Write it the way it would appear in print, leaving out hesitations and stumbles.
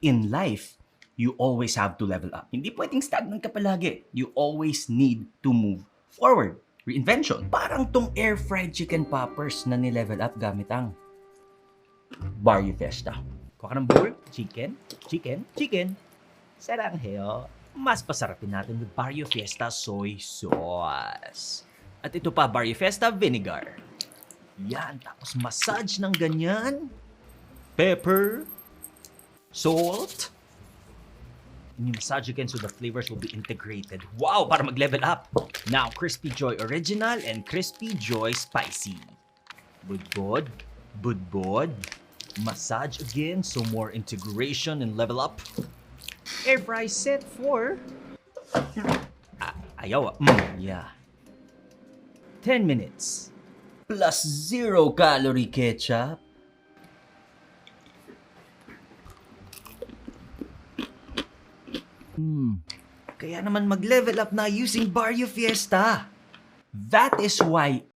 In life, you always have to level up. Hindi pwedeng stagnant ka palagi. You always need to move forward. Reinvention. Parang tong air-fried chicken poppers na ni-level up gamit ang Barrio Fiesta. Kuha ka ng bowl, chicken, chicken, chicken. Saranghae, mas pasarapin natin with Barrio Fiesta soy sauce. At ito pa, Barrio Fiesta vinegar. Yan, tapos massage ng ganyan. Pepper, salt. And you massage again so the flavors will be integrated. Wow, para mag-level up. Now, Crispy Joy Original and Crispy Joy Spicy. Budbod, budbod. Massage again so more integration and level up. Air fry set for... ayaw. Yeah. 10 minutes. Plus 0 calorie ketchup. Kaya naman mag-level up na using Barrio Fiesta. That is why